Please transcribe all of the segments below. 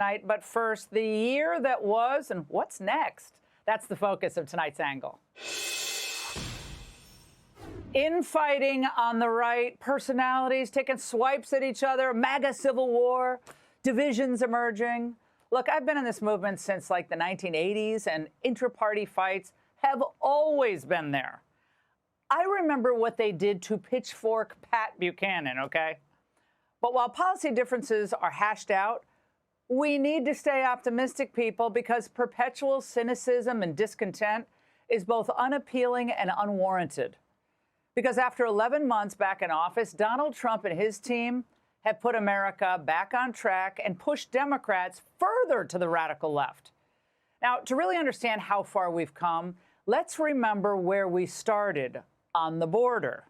Tonight, but first, the year that was and what's next. That's the focus of tonight's angle. Infighting on the right, personalities taking swipes at each other, MAGA civil war, divisions emerging. Look, I've been in this movement since like the 1980s, and intra-party fights have always been there. I remember what they did to Pitchfork Pat Buchanan, okay? But while policy differences are hashed out, we need to stay optimistic, people, because perpetual cynicism and discontent is both unappealing and unwarranted. Because after 11 months back in office, Donald Trump and his team have put America back on track and pushed Democrats further to the radical left. Now, to really understand how far we've come, let's remember where we started, on the border.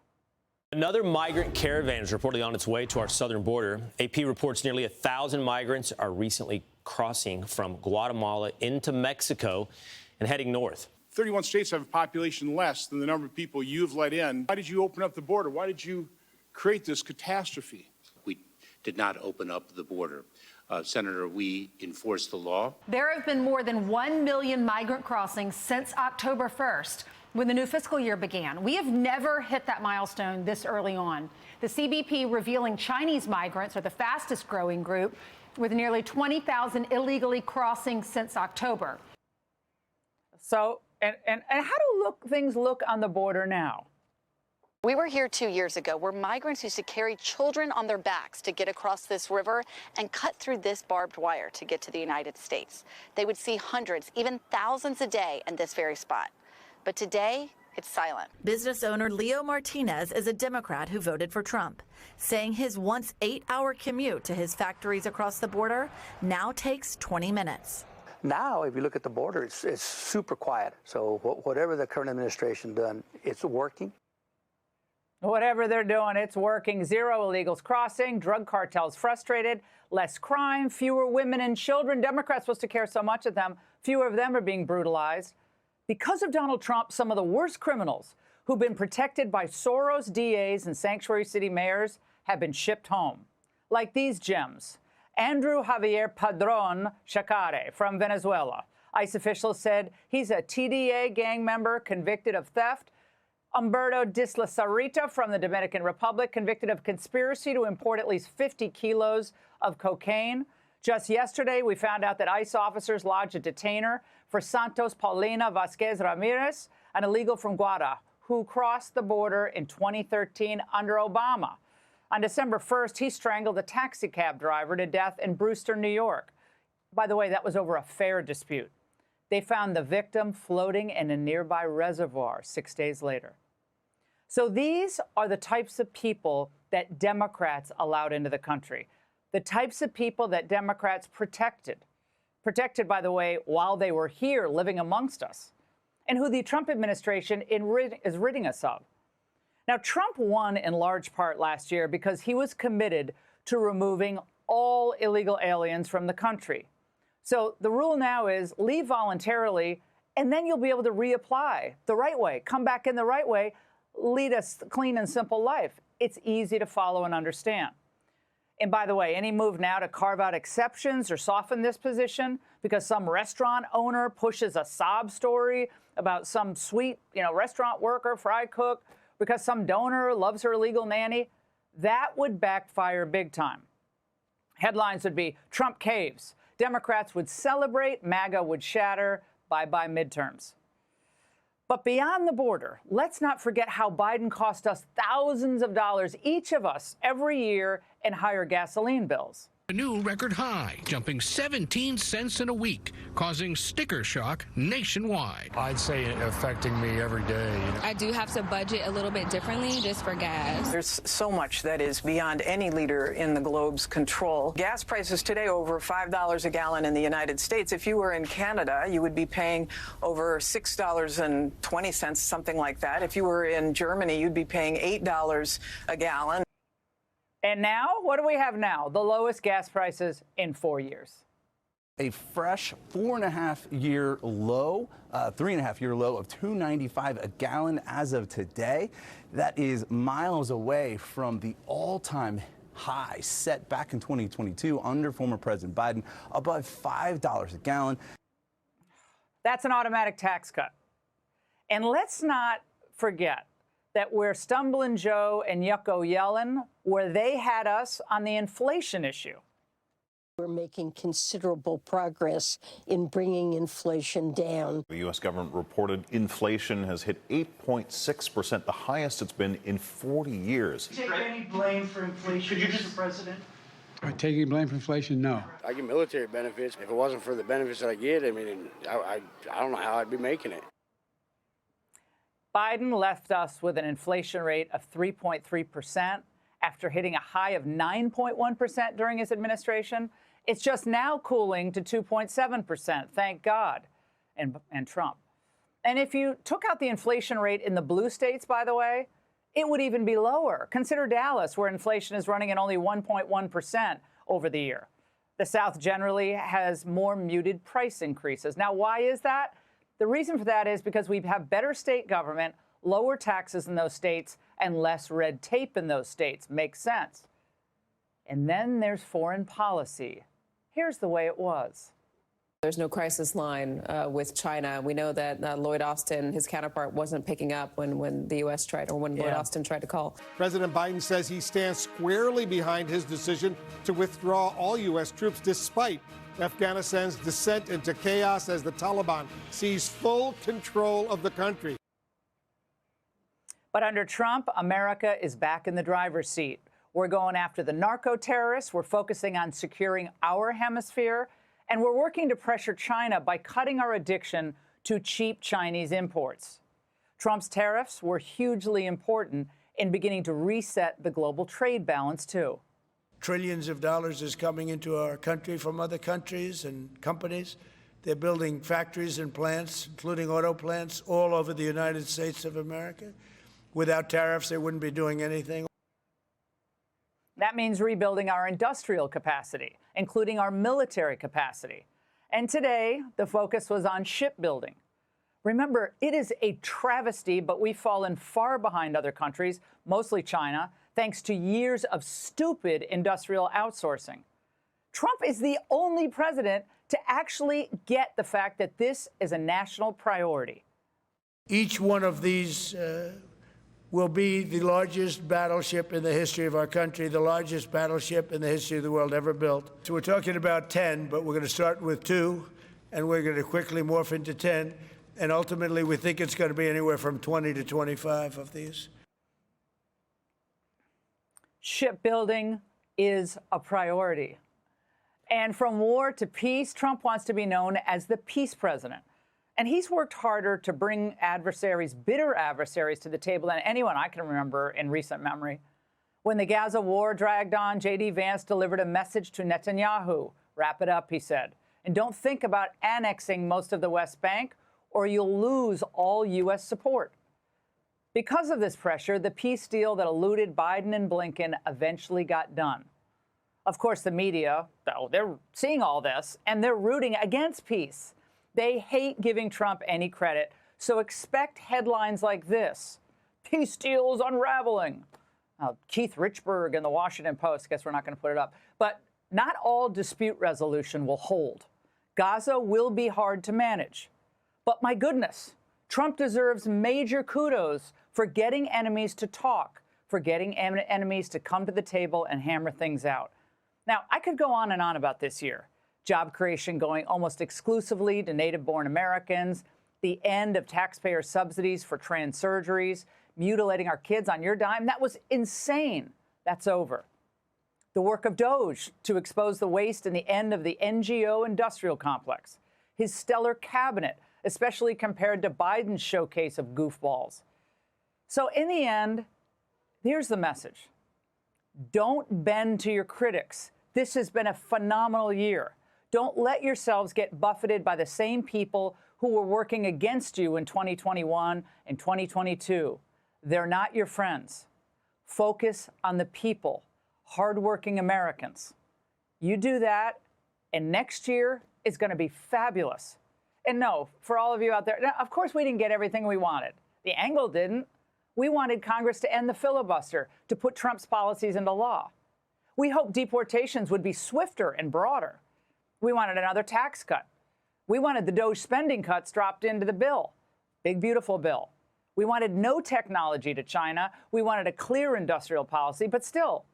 Another migrant caravan is reportedly on its way to our southern border. AP reports nearly 1,000 migrants are recently crossing from Guatemala into Mexico and heading north. 31 states have a population less than the number of people you've let in. Why did you open up the border? Why did you create this catastrophe? We did not open up the border. Senator, we enforce the law. There have been more than 1 million migrant crossings since October 1st, when the new fiscal year began. We have never hit that milestone this early on. The CBP revealing Chinese migrants are the fastest growing group, with nearly 20,000 illegally crossing since October. So, and how do things look on the border now? We were here 2 years ago where migrants used to carry children on their backs to get across this river and cut through this barbed wire to get to the United States. They would see hundreds, even thousands a day in this very spot. But today, it's silent. Business owner Leo Martinez is a Democrat who voted for Trump, saying his once 8-hour commute to his factories across the border now takes 20 minutes. Now, if you look at the border, it's super quiet. So whatever the current administration done, it's working. Whatever they're doing, it's working. Zero illegals crossing, drug cartels frustrated, less crime, fewer women and children. Democrats supposed to care so much of them. Fewer of them are being brutalized. Because of Donald Trump, some of the worst criminals who've been protected by Soros DAs and sanctuary city mayors have been shipped home. Like these gems. Andrew Javier Padron Chacare from Venezuela. ICE officials said he's a TDA gang member convicted of theft. Humberto Disla Sarita from the Dominican Republic, convicted of conspiracy to import at least 50 kilos of cocaine. Just yesterday, we found out that ICE officers lodged a detainer for Santos Paulina Vasquez Ramirez, an illegal from Guada, who crossed the border in 2013 under Obama. On December 1st, he strangled a taxi cab driver to death in Brewster, New York. By the way, that was over a fare dispute. They found the victim floating in a nearby reservoir 6 days later. So these are the types of people that Democrats allowed into the country, the types of people that Democrats protected, by the way, while they were here living amongst us, and who the Trump administration is ridding us of. Now, Trump won in large part last year because he was committed to removing all illegal aliens from the country. So the rule now is leave voluntarily, and then you'll be able to reapply the right way, come back in the right way, lead a clean and simple life. It's easy to follow and understand. And by the way, any move now to carve out exceptions or soften this position because some restaurant owner pushes a sob story about some sweet, restaurant worker, fry cook, because some donor loves her illegal nanny, that would backfire big time. Headlines would be Trump caves. Democrats would celebrate, MAGA would shatter, bye-bye midterms. But beyond the border, let's not forget how Biden cost us thousands of dollars, each of us, every year in higher gasoline bills. A new record high, jumping 17 cents in a week, causing sticker shock nationwide. I'd say it affecting me every day. I do have to budget a little bit differently just for gas. There's so much that is beyond any leader in the globe's control. Gas prices today over $5 a gallon in the United States. If you were in Canada, you would be paying over $6.20, something like that. If you were in Germany, you'd be paying $8 a gallon. And now, what do we have now? The lowest gas prices in 4 years. A fresh 4.5-year low, 3.5-year low of $2.95 a gallon as of today. That is miles away from the all-time high set back in 2022 under former President Biden, above $5 a gallon. That's an automatic tax cut. And let's not forget that where Stumbling Joe and Yucko Yellen, where they had us on the inflation issue. We're making considerable progress in bringing inflation down. The U.S. government reported inflation has hit 8.6%, the highest it's been in 40 years. Take any blame for inflation, Mr. President? Taking blame for inflation? No. I get military benefits. If it wasn't for the benefits that I get, I mean, I don't know how I'd be making it. Biden left us with an inflation rate of 3.3% after hitting a high of 9.1% during his administration. It's just now cooling to 2.7%, thank God, and Trump. And if you took out the inflation rate in the blue states, by the way, it would even be lower. Consider Dallas, where inflation is running at only 1.1% over the year. The South generally has more muted price increases. Now, why is that? The reason for that is because we have better state government, lower taxes in those states, and less red tape in those states. Makes sense. And then there's foreign policy. Here's the way it was. There's no crisis line with China. We know that Lloyd Austin, his counterpart, wasn't picking up when the U.S. tried, or when Lloyd Austin tried to call. President Biden says he stands squarely behind his decision to withdraw all U.S. troops despite Afghanistan's descent into chaos as the Taliban seize full control of the country. But under Trump, America is back in the driver's seat. We're going after the narco-terrorists. We're focusing on securing our hemisphere. And we're working to pressure China by cutting our addiction to cheap Chinese imports. Trump's tariffs were hugely important in beginning to reset the global trade balance, too. Trillions of dollars is coming into our country from other countries and companies. They're building factories and plants, including auto plants, all over the United States of America. Without tariffs, they wouldn't be doing anything. That means rebuilding our industrial capacity, including our military capacity. And today, the focus was on shipbuilding. Remember, it is a travesty, but we've fallen far behind other countries, mostly China, thanks to years of stupid industrial outsourcing. Trump is the only president to actually get the fact that this is a national priority. Each one of these will be the largest battleship in the history of our country, the largest battleship in the history of the world ever built. So we're talking about 10, but we're going to start with 2, and we're going to quickly morph into 10. And ultimately, we think it's going to be anywhere from 20 to 25 of these. Shipbuilding is a priority. And from war to peace, Trump wants to be known as the peace president. And he's worked harder to bring adversaries, bitter adversaries, to the table than anyone I can remember in recent memory. When the Gaza war dragged on, J.D. Vance delivered a message to Netanyahu. Wrap it up, he said. And don't think about annexing most of the West Bank, or you'll lose all U.S. support. Because of this pressure, the peace deal that eluded Biden and Blinken eventually got done. Of course, the media, though, they're seeing all this, and they're rooting against peace. They hate giving Trump any credit, so expect headlines like this. Peace deal is unraveling. Keith Richburg in the Washington Post, guess we're not going to put it up. But not all dispute resolution will hold. Gaza will be hard to manage. But my goodness, Trump deserves major kudos for getting enemies to talk, for getting enemies to come to the table and hammer things out. Now, I could go on and on about this year. Job creation going almost exclusively to native-born Americans, the end of taxpayer subsidies for trans surgeries, mutilating our kids on your dime. That was insane. That's over. The work of DOJ to expose the waste and the end of the NGO industrial complex. His stellar cabinet, especially compared to Biden's showcase of goofballs. So in the end, here's the message. Don't bend to your critics. This has been a phenomenal year. Don't let yourselves get buffeted by the same people who were working against you in 2021 and 2022. They're not your friends. Focus on the people, hardworking Americans. You do that, and next year is going to be fabulous. And no, for all of you out there, now, of course we didn't get everything we wanted. The angle didn't. We wanted Congress to end the filibuster, to put Trump's policies into law. We hoped deportations would be swifter and broader. We wanted another tax cut. We wanted the DOGE spending cuts dropped into the bill. Big, beautiful bill. We wanted no technology to China. We wanted a clear industrial policy, but still,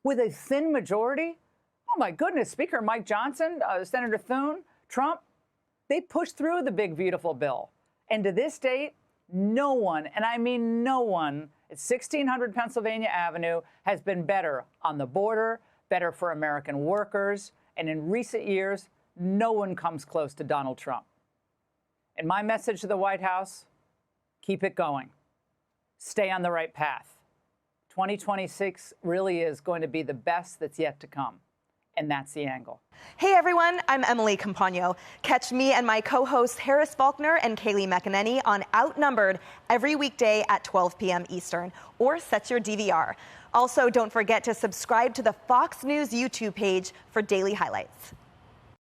with a thin majority, oh my goodness, Speaker Mike Johnson, Senator Thune, Trump, they pushed through the big, beautiful bill. And to this date, no one, and I mean no one, at 1600 Pennsylvania Avenue has been better on the border, better for American workers, and in recent years, no one comes close to Donald Trump. And my message to the White House, keep it going. Stay on the right path. 2026 really is going to be the best that's yet to come. And that's the angle. Hey everyone, I'm Emily Campagno. Catch me and my co-hosts Harris Faulkner and Kaylee McEnany on Outnumbered every weekday at 12 p.m. Eastern, or set your DVR. Also, don't forget to subscribe to the Fox News YouTube page for daily highlights.